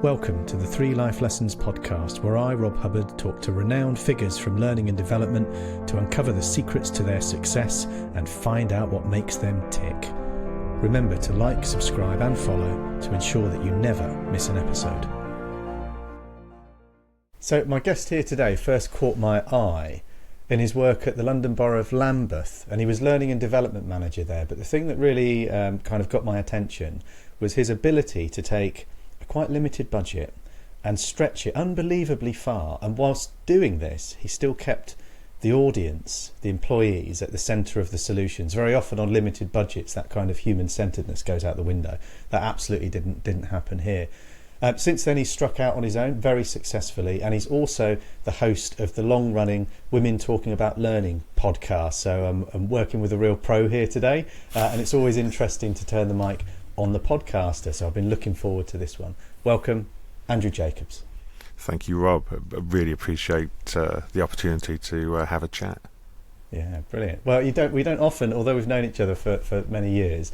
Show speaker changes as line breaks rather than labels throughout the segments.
Welcome to the 3 Life Lessons podcast, where I, Rob Hubbard, talk to renowned figures from learning and development to uncover the secrets to their success and find out what makes them tick. Remember to like, subscribe and follow to ensure that you never miss an episode. So my guest here today first caught my eye in his work at the London Borough of Lambeth, and he was learning and development manager there. But the thing that really kind of got my attention was his ability to take a quite limited budget and stretch it unbelievably far, and whilst doing this he still kept the audience, the employees, at the centre of the solutions. Very often on limited budgets that kind of human-centeredness goes out the window. That absolutely didn't happen here. Since then he's struck out on his own very successfully, and he's also the host of the long-running Women Talking About Learning podcast. So I'm working with a real pro here today, and it's always interesting to turn the mic on the podcaster, so I've been looking forward to this one. Welcome, Andrew Jacobs.
Thank you, Rob. I really appreciate the opportunity to have a chat. Yeah,
brilliant. Well, we don't often, although we've known each other for many years,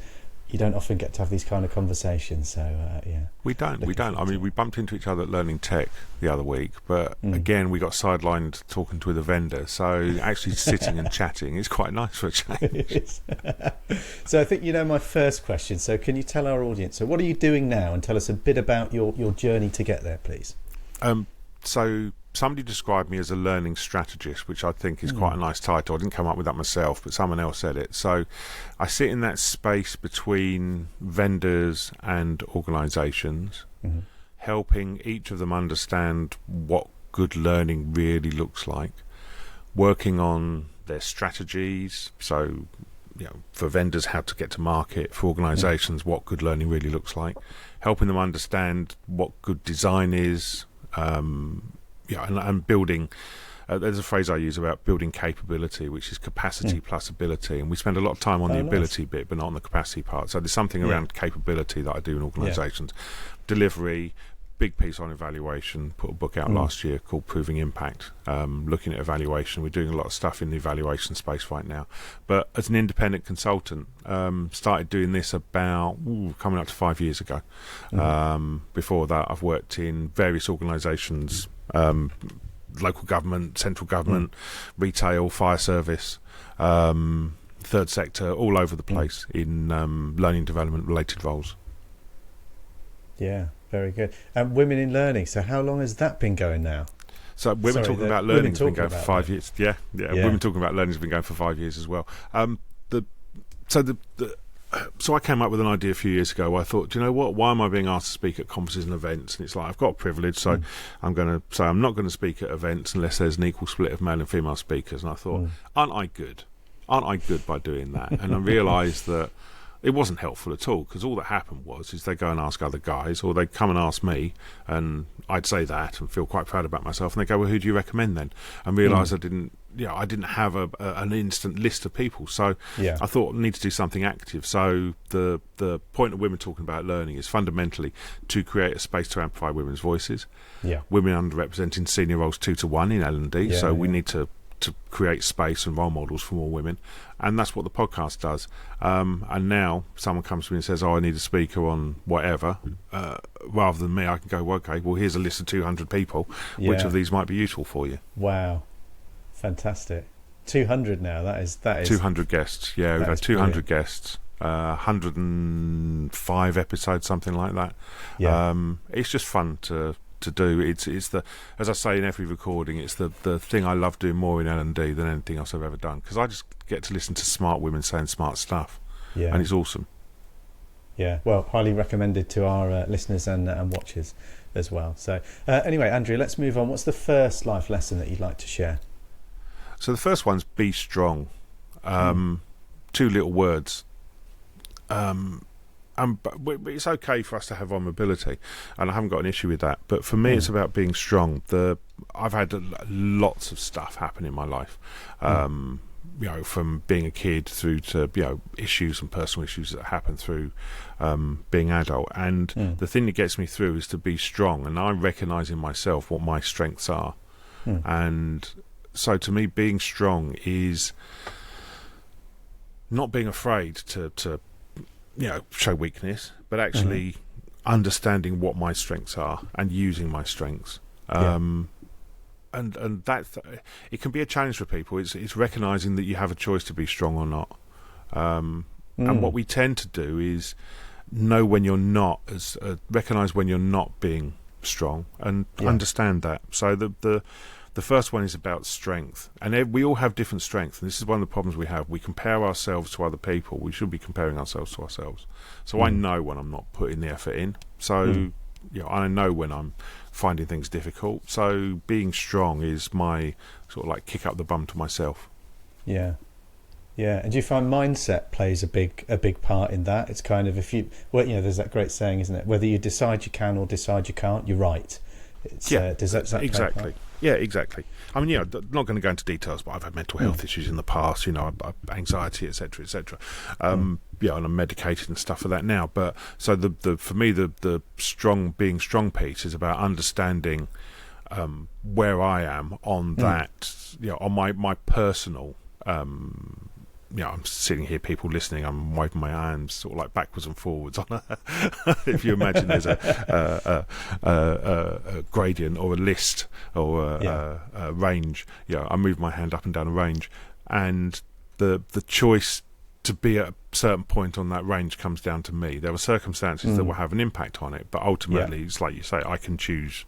you don't often get to have these kind of conversations. So yeah,
we don't. I mean, we bumped into each other at Learning Tech the other week, but again, we got sidelined talking to the vendor. So actually sitting and chatting is quite nice for a change.
So I think you know my first question. So can you tell our audience, so what are you doing now, and tell us a bit about your journey to get there, please?
So somebody described me as a learning strategist, which I think is quite a nice title. I didn't come up with that myself, but someone else said it. So I sit in that space between vendors and organisations, helping each of them understand what good learning really looks like, working on their strategies. So, you know, for vendors, how to get to market; for organisations, what good learning really looks like, helping them understand what good design is. And building, there's a phrase I use about building capability, which is capacity plus ability, and we spend a lot of time on the ability bit but not on the capacity part. So there's something around capability that I do in organisations. Delivery, big piece on evaluation, put a book out last year called Proving Impact, looking at evaluation. We're doing a lot of stuff in the evaluation space right now, but as an independent consultant, started doing this about coming up to 5 years ago. Before that I've worked in various organisations, local government, central government, retail, fire service, third sector, all over the place in learning development related roles. Yeah, very good. Women in Learning, so how long has that been going now? So Women Talking About Learning has been going for 5 years. Yeah. Women Talking About Learning has been going for 5 years as well. So I came up with an idea a few years ago where I thought, do you know what, why am I being asked to speak at conferences and events? And it's like, I've got a privilege, so I'm going to say I'm not going to speak at events unless there's an equal split of male and female speakers. And I thought, aren't I good by doing that? And I realised that it wasn't helpful at all, because all that happened is they go and ask other guys, or they come and ask me, and I'd say that and feel quite proud about myself, and they go, well, who do you recommend then? And realise I didn't have an instant list of people. So I thought I need to do something active. So the point of Women Talking About Learning is fundamentally to create a space to amplify women's voices. Women underrepresented in senior roles 2 to 1 in L&D, so we need to create space and role models for more women, and that's what the podcast does. And now someone comes to me and says, I need a speaker on whatever, rather than me, I can go, well, okay, well, here's a list of 200 people, which of these might be useful for you?
Wow, fantastic. 200 now, that is
200 guests. We've had 200 guests, 105 episodes, something like that. It's just fun to do. It's the, as I say in every recording, it's the thing I love doing more in L&D than anything else I've ever done, because I just get to listen to smart women saying smart stuff, and it's awesome. Well, highly recommended to our listeners and watchers as well. So anyway, Andrew, let's move on. What's the first life lesson that you'd like to share? So the first one's be strong. 2 little words. But it's okay for us to have vulnerability, and I haven't got an issue with that. But for me, it's about being strong. I've had lots of stuff happen in my life, from being a kid through to issues and personal issues that happen through being adult. And the thing that gets me through is to be strong, and I recognise in myself what my strengths are. And so, to me, being strong is not being afraid to show weakness, but actually understanding what my strengths are and using my strengths. And that it can be a challenge for people. It's recognizing that you have a choice to be strong or not. And what we tend to do is know when you're not, recognize when you're not being strong, and understand that. So the first one is about strength, and we all have different strengths. And this is one of the problems we have. We compare ourselves to other people. We should be comparing ourselves to ourselves. So I know when I'm not putting the effort in. So I know when I'm finding things difficult. So being strong is my sort of like kick up the bum to myself.
Yeah. And do you find mindset plays a big part in that? It's kind of, there's that great saying, isn't it? Whether you decide you can or decide you can't, you're right. Does that
exactly? Yeah, exactly. I mean, I'm not going to go into details, but I've had mental health issues in the past. Anxiety, etc., etc. And I'm medicated and stuff for that now. But so for me, the being strong piece is about understanding where I am on that. On my personal. I'm sitting here, people listening, I'm waving my hands sort of like backwards and forwards on if you imagine there's a gradient or a list or a range. I move my hand up and down a range, and the choice to be at a certain point on that range comes down to me. There are circumstances that will have an impact on it, but ultimately it's like you say, I can choose,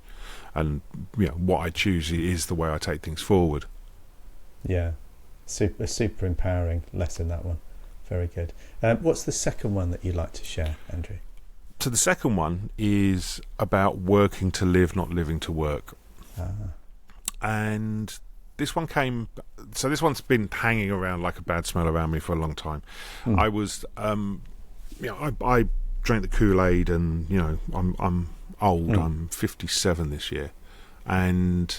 and what I choose is the way I take things forward.
Super empowering lesson, that one. Very good. What's the second one that you'd like to share, Andrew?
So the second one is about working to live, not living to work. And this one's been hanging around like a bad smell around me for a long time. I was, I drank the Kool-Aid, and I'm old. I'm 57 this year, and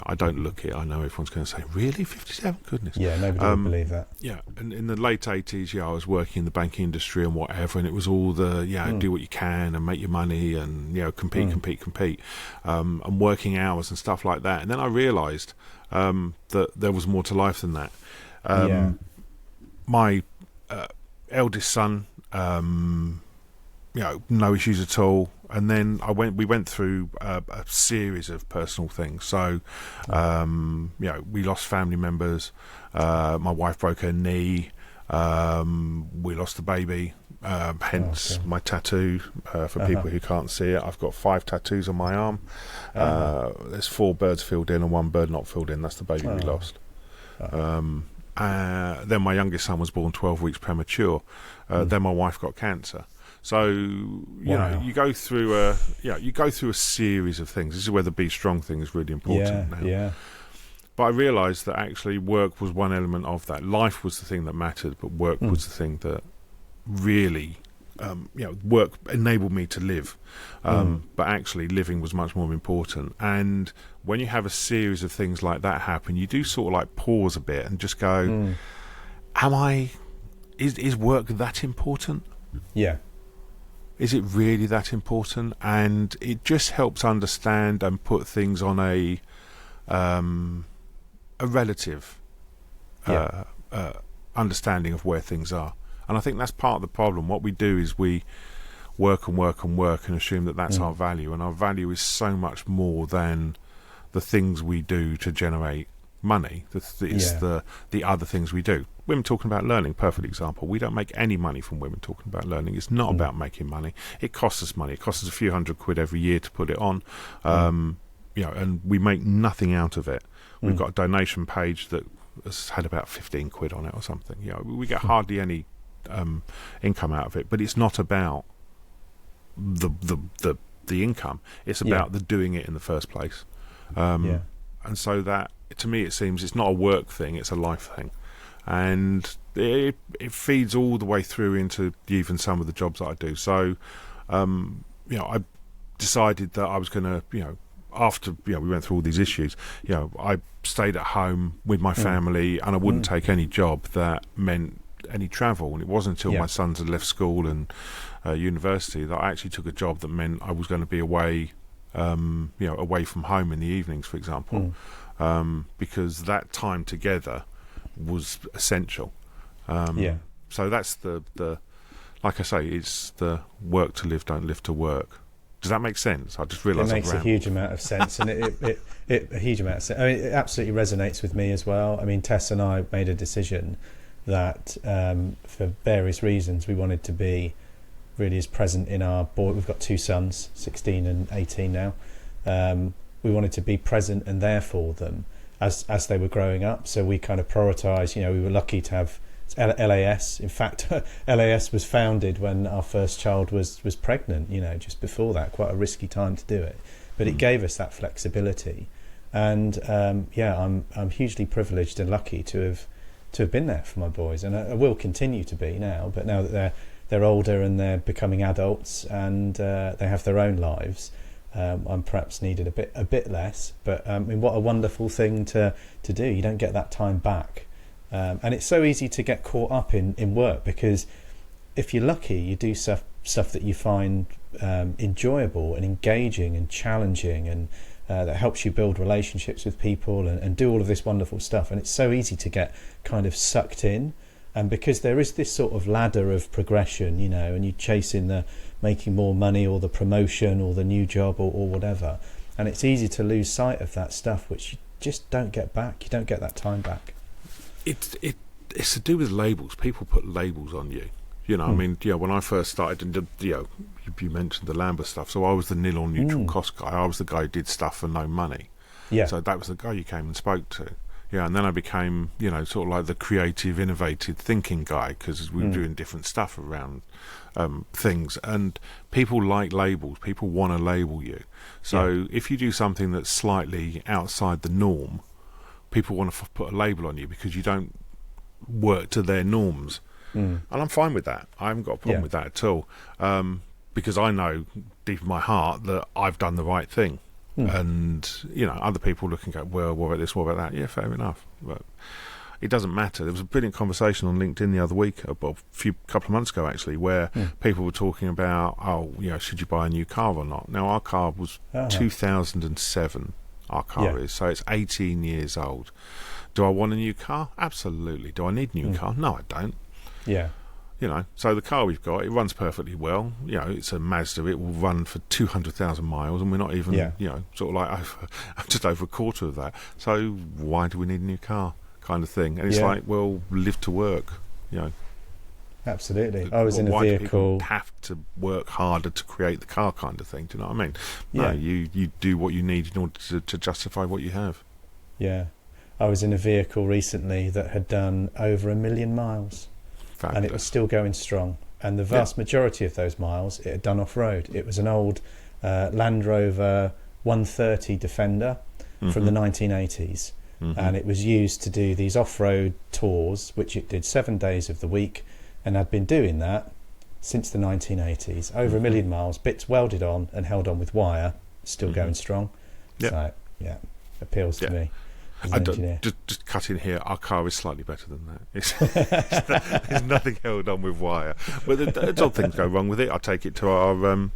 I don't look it. I know everyone's going to say, really? 57? Goodness.
Yeah, nobody would believe that.
Yeah, and in the late 80s, I was working in the banking industry and whatever, and it was all the, do what you can and make your money and, compete, and working hours and stuff like that. And then I realised that there was more to life than that. My eldest son, no issues at all. And then we went through a series of personal things. So, we lost family members. My wife broke her knee. We lost the baby. Hence my tattoo. For people who can't see it, I've got 5 tattoos on my arm. There's 4 birds filled in and 1 bird not filled in. That's the baby we lost. Then my youngest son was born 12 weeks premature. Then my wife got cancer. So you go through a series of things. This is where the be strong thing is really important now. Yeah. But I realised that actually work was one element of that. Life was the thing that mattered, but work was the thing that really, work enabled me to live. But actually, living was much more important. And when you have a series of things like that happen, you do sort of like pause a bit and just go, is work that important?
Yeah.
Is it really that important? And it just helps understand and put things on a relative understanding of where things are. And I think that's part of the problem. What we do is we work and work and work and assume that that's our value. And our value is so much more than the things we do to generate money. It's the other things we do. Women talking about learning, perfect example. We don't make any money from women talking about learning. It's not about making money. It costs us money. It costs us a few £100 every year to put it on, and we make nothing out of it. We've got a donation page that has had about £15 on it or something. We get hardly any income out of it, but it's not about the income. It's about the doing it in the first place. And so that, to me, it seems it's not a work thing, it's a life thing. And it feeds all the way through into even some of the jobs that I do. So, I decided that I was going to, after we went through all these issues, I stayed at home with my family, and I wouldn't take any job that meant any travel. And it wasn't until my sons had left school and university that I actually took a job that meant I was going to be away, away from home in the evenings, for example, because that time together was essential. So that's the like I say, it's the work to live, don't live to work. Does that make sense? I just realised
it makes a huge amount of sense, and it a huge amount of sense. I mean, it absolutely resonates with me as well. I mean, Tess and I made a decision that for various reasons we wanted to be really as present in our boy. We've got two sons, 16 and 18 now. We wanted to be present and there for them as they were growing up. So we kind of prioritised. You know, we were lucky to have LAS. In fact, LAS was founded when our first child was pregnant. You know, just before that, quite a risky time to do it, but it gave us that flexibility. And I'm hugely privileged and lucky to have been there for my boys, and I will continue to be now. But now that they're older and they're becoming adults and they have their own lives, I'm perhaps needed a bit less. But I mean, what a wonderful thing to do. You don't get that time back. And it's so easy to get caught up in work, because if you're lucky, you do stuff that you find enjoyable and engaging and challenging, and that helps you build relationships with people and do all of this wonderful stuff. And it's so easy to get kind of sucked in. And because there is this sort of ladder of progression, you know, and you're chasing the making more money or the promotion or the new job or whatever. And it's easy to lose sight of that stuff, which you just don't get back. You don't get that time back.
It's to do with labels. People put labels on you. You know, I mean, when I first started, and you mentioned the Lambert stuff. So I was the nil or neutral cost guy. I was the guy who did stuff for no money. Yeah. So that was the guy you came and spoke to. Yeah, and then I became, sort of like the creative, innovative thinking guy, because we were doing different stuff around things. And people like labels. People want to label you. So if you do something that's slightly outside the norm, people want to put a label on you because you don't work to their norms. And I'm fine with that. I haven't got a problem with that at all, because I know deep in my heart that I've done the right thing. And other people look and go, well, what about this, what about that? Yeah, fair enough, but it doesn't matter. There was a brilliant conversation on LinkedIn the other week, a couple of months ago actually, where people were talking about, should you buy a new car or not? Now our car was 2007. Our car is, so it's 18 years old. Do I want a new car? Absolutely. Do I need a new car? No, I don't. Yeah. So the car we've got, it runs perfectly well. It's a Mazda. It will run for 200,000 miles, and we're not even, sort of like just over a quarter of that. So why do we need a new car, kind of thing? And it's like, well, live to work.
Absolutely. I was in a vehicle.
Do people have to work harder to create the car, kind of thing? Do you know what I mean? No, you do what you need in order to justify what you have.
Yeah. I was in a vehicle recently that had done over 1 million miles. Fabulous. And it was still going strong. And the vast majority of those miles, it had done off-road. It was an old Land Rover 130 Defender from the 1980s. And it was used to do these off-road tours, which it did 7 days of the week. And I'd been doing that since the 1980s. Over 1 million miles, bits welded on and held on with wire, still going strong. So, appeals to me.
Just cut in here. Our car is slightly better than that. There's nothing held on with wire, but there's odd things go wrong with it. I take it to our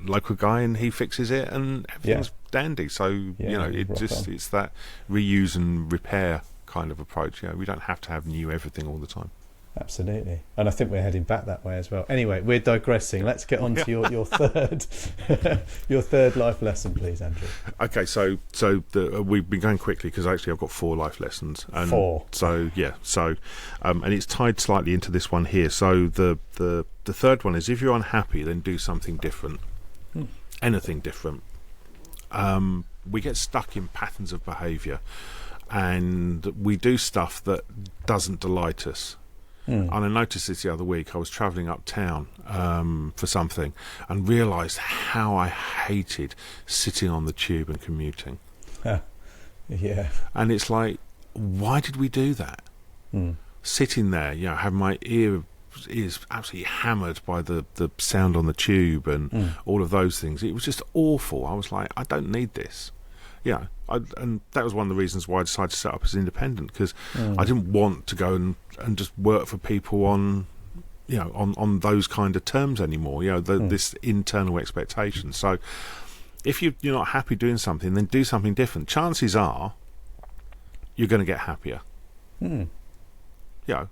local guy, and he fixes it, and everything's dandy. So it's that reuse and repair kind of approach. We don't have to have new everything all the time.
Absolutely, and I think we're heading back that way as well. Anyway, we're digressing. Let's get on to your third your third life lesson, please, Andrew.
Okay, so we've been going quickly because actually I've got 4 life lessons. And
4.
So and it's tied slightly into this one here. So the third one is, if you're unhappy, then do something different. Anything different. We get stuck in patterns of behaviour, and we do stuff that doesn't delight us. And I noticed this the other week. I was travelling uptown for something and realised how I hated sitting on the tube and commuting.
Yeah.
And it's like, why did we do that? Sitting there, have my ears absolutely hammered by the sound on the tube and all of those things. It was just awful. I was like, I don't need this. And that was one of the reasons why I decided to set up as independent, because I didn't want to go and just work for people on those kind of terms anymore. This internal expectation. So if you're not happy doing something, then do something different. Chances are you're going to get happier. You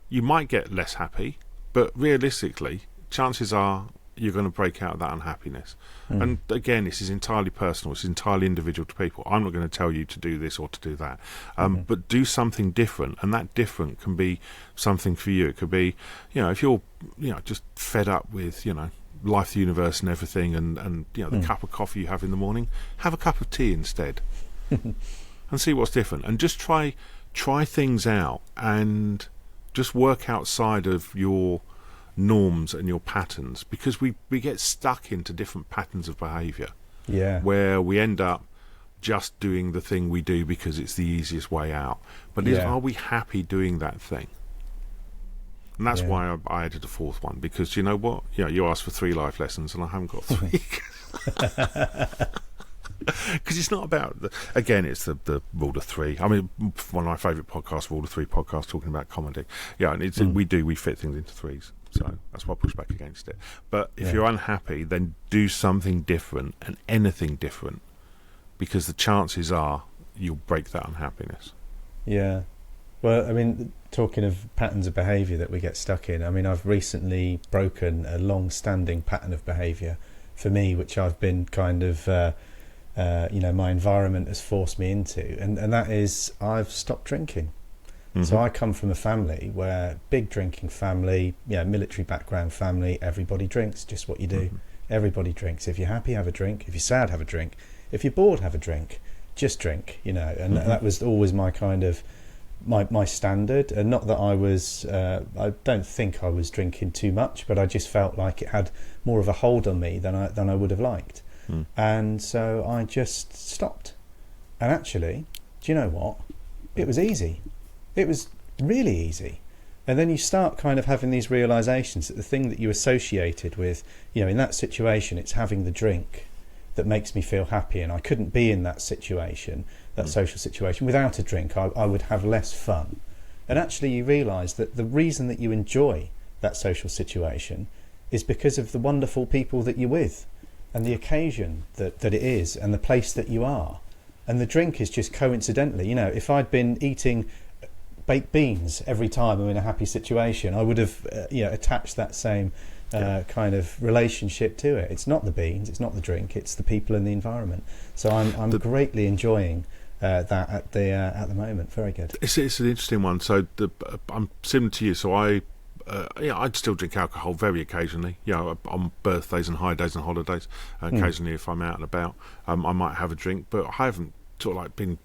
might get less happy, but realistically, chances are you're going to break out of that unhappiness. And again, this is entirely personal. It's entirely individual to people. I'm not going to tell you to do this or to do that. But do something different, and that different can be something for you. It could be, if you're, just fed up with, life, the universe, and everything, and the cup of coffee you have in the morning, have a cup of tea instead, and see what's different. And just try things out, and just work outside of your norms and your patterns, because we get stuck into different patterns of behaviour, where we end up just doing the thing we do because it's the easiest way out. But are we happy doing that thing? And that's why I added a fourth one, because you know what? You asked for 3 life lessons and I haven't got 3. Because it's not about it's the rule of 3. I mean, one of my favourite podcasts, rule of 3 podcast, talking about comedy. And it's we fit things into 3s. So that's why I push back against it. But if you're unhappy, then do something different, and anything different, because the chances are you'll break that unhappiness. Yeah.
Well, I mean, talking of patterns of behaviour that we get stuck in, I mean, I've recently broken a long-standing pattern of behaviour for me, which I've been kind of, my environment has forced me into, and that is I've stopped drinking. So I come from a family where big drinking family, military background family, everybody drinks, just what you do. Everybody drinks. If you're happy, have a drink. If you're sad, have a drink. If you're bored, have a drink. Just drink, and that was always my kind of, my standard. And not that I was, I don't think I was drinking too much, but I just felt like it had more of a hold on me than I would have liked. And so I just stopped. And actually, do you know what? It was easy. It was really easy. And then you start kind of having these realizations that the thing that you associated with, in that situation, it's having the drink that makes me feel happy, and I couldn't be in that situation, that social situation, without a drink. I would have less fun. And actually you realize that the reason that you enjoy that social situation is because of the wonderful people that you're with, and the occasion that it is, and the place that you are. And the drink is just coincidentally, if I'd been eating baked beans every time I'm in a happy situation, I would have attached that same kind of relationship to it. It's not the beans, it's not the drink, it's the people and the environment. So I'm greatly enjoying that at the moment. Very good.
It's an interesting one. So I'm similar to you. So I'd still drink alcohol very occasionally, on birthdays and high days and holidays. Occasionally, if I'm out and about, I might have a drink, but I haven't sort of like been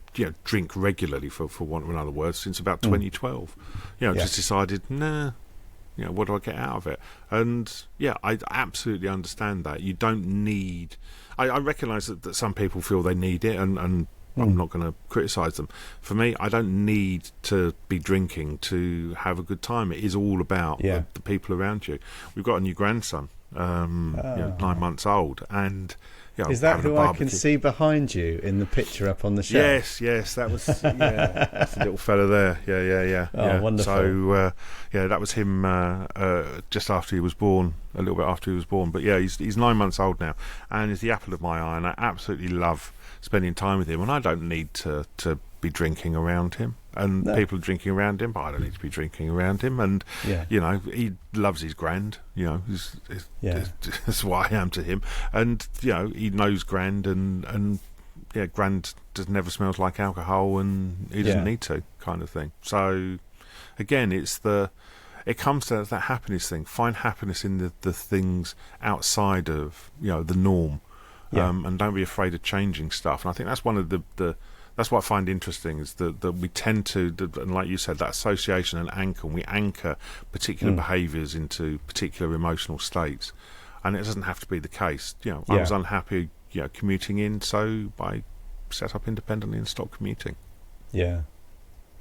drink regularly, for want of another word, since about 2012. Just decided, what do I get out of it? And I absolutely understand that. You don't need, I recognise that some people feel they need it, and I'm not going to criticise them. For me, I don't need to be drinking to have a good time. It is all about the people around you. We've got a new grandson, 9 months old, and
is that who I can see behind you in the picture up on the shelf?
Yes, that was that's the little fella there. Yeah.
Wonderful.
So that was him just after he was born, a little bit after he was born. But he's 9 months old now, and he's the apple of my eye, and I absolutely love spending time with him. And I don't need to be drinking around him, and people are drinking around him, but I don't need to be drinking around him. And he loves his grand. That's what I am to him. And he knows grand, and grand never smells like alcohol, and he doesn't need to, kind of thing. So again, it comes to that happiness thing. Find happiness in the things outside of the norm, and don't be afraid of changing stuff. And I think that's one of the that's what I find interesting, is that we tend to, and like you said, that association and anchor, and we anchor particular behaviours into particular emotional states, and it doesn't have to be the case. I was unhappy commuting in, so I set up independently and stopped commuting.
Yeah,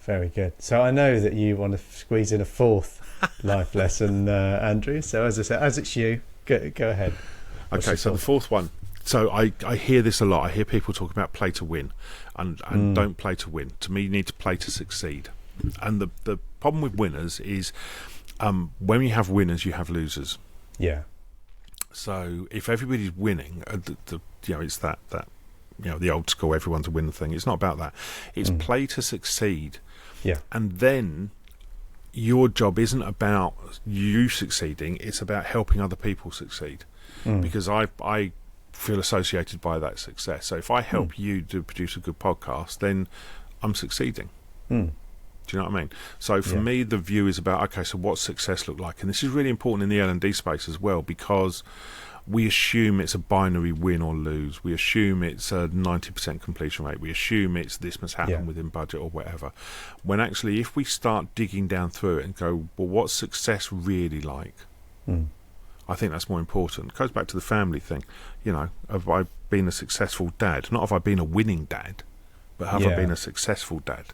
very good. So I know that you want to squeeze in a fourth life lesson, Andrew, so as I said, as it's you, go ahead.
Okay, so the fourth one. So I hear this a lot. I hear people talk about play to win, and don't play to win. To me, you need to play to succeed. And the problem with winners is when you have winners, you have losers.
Yeah.
So if everybody's winning, it's that the old school everyone's a winner thing. It's not about that. It's play to succeed.
Yeah.
And then your job isn't about you succeeding, it's about helping other people succeed. Because I feel associated by that success. So if I help you to produce a good podcast, then I'm succeeding. Do you know what I mean? So for me, the view is about, okay, so what's success look like? And this is really important in the L&D space as well, because we assume it's a binary win or lose. We assume it's a 90% completion rate. We assume it's this must happen within budget or whatever. When actually, if we start digging down through it and go, well, what's success really like? I think that's more important. It goes back to the family thing. You know, have I been a successful dad? Not have I been a winning dad, but have I been a successful dad?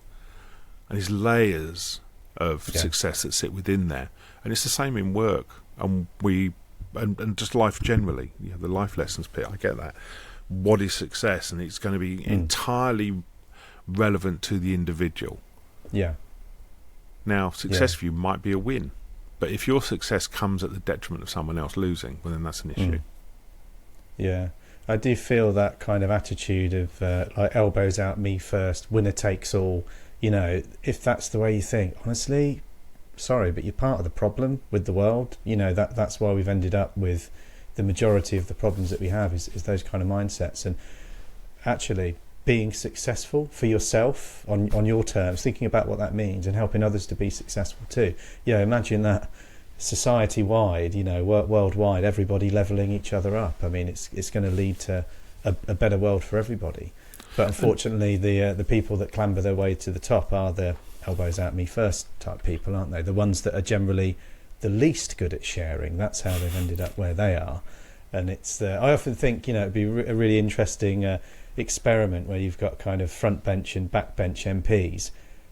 And there's layers of success that sit within there. And it's the same in work. And and just life generally. You know, the life lessons bit, I get that. What is success? And it's going to be entirely relevant to the individual. Yeah. Now, success for you might be a win. But if your success comes at the detriment of someone else losing, well, then that's an issue.
Yeah. I do feel that kind of attitude of like elbows out, me first, winner takes all. You know, if that's the way you think, honestly, sorry, but you're part of the problem with the world. You know, that's why we've ended up with the majority of the problems that we have is those kind of mindsets. And actually being successful for yourself on your terms, thinking about what that means and helping others to be successful too. Yeah, imagine that society-wide, you know, worldwide, everybody levelling each other up. I mean, it's going to lead to a better world for everybody. But unfortunately, the people that clamber their way to the top are the elbows out me first type people, aren't they? The ones that are generally the least good at sharing. That's how they've ended up where they are. And it's I often think, you know, it'd be a really interesting experiment where you've got kind of front bench and back bench MPs.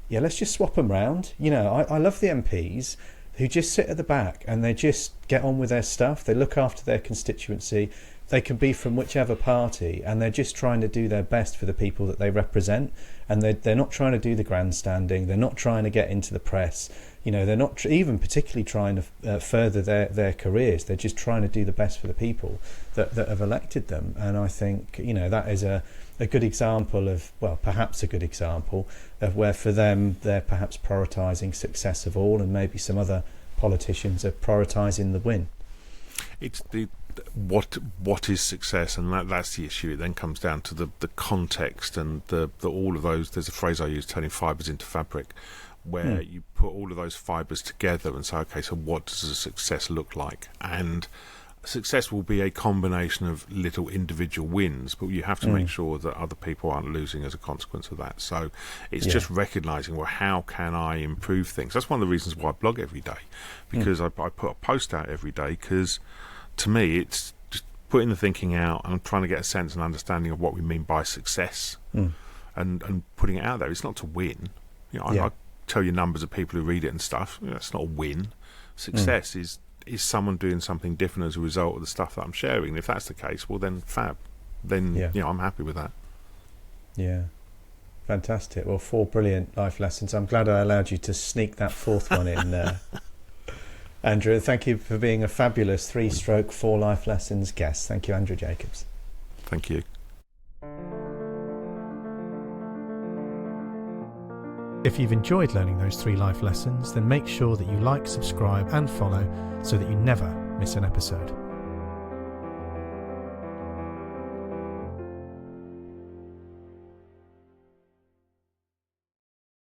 Yeah, let's just swap them round. You know, I love the MPs who just sit at the back and they just get on with their stuff. They look after their constituency. They can be from whichever party, and they're just trying to do their best for the people that they represent. And they're not trying to do the grandstanding. They're not trying to get into the press. You know, they're not even particularly trying to further their careers. They're just trying to do the best for the people that have elected them. And I think, you know, that is a good example of, well, perhaps a good example of where for them they're perhaps prioritising success of all, and maybe some other politicians are prioritising the win.
It's the what is success, and that's the issue. It then comes down to the context and the all of those. There's a phrase I use, turning fibres into fabric, where you put all of those fibres together and say, okay, so what does a success look like? And success will be a combination of little individual wins, but you have to make sure that other people aren't losing as a consequence of that. So it's just recognising, well, how can I improve things? That's one of the reasons why I blog every day, because I put a post out every day, because to me it's just putting the thinking out and trying to get a sense and understanding of what we mean by success, and putting it out there. It's not to win. You know, I tell you numbers of people who read it and stuff. You know, it's not a win. Success is someone doing something different as a result of the stuff that I'm sharing. And if that's the case, well then fab. Then you know, I'm happy with that. Yeah.
Fantastic. Well, 4 brilliant life lessons. I'm glad I allowed you to sneak that fourth one in, Andrew. Thank you for being a fabulous 3/4 life lessons guest. Thank you, Andrew Jacobs.
Thank you.
If you've enjoyed learning those 3 life lessons, then make sure that you like, subscribe and follow so that you never miss an episode.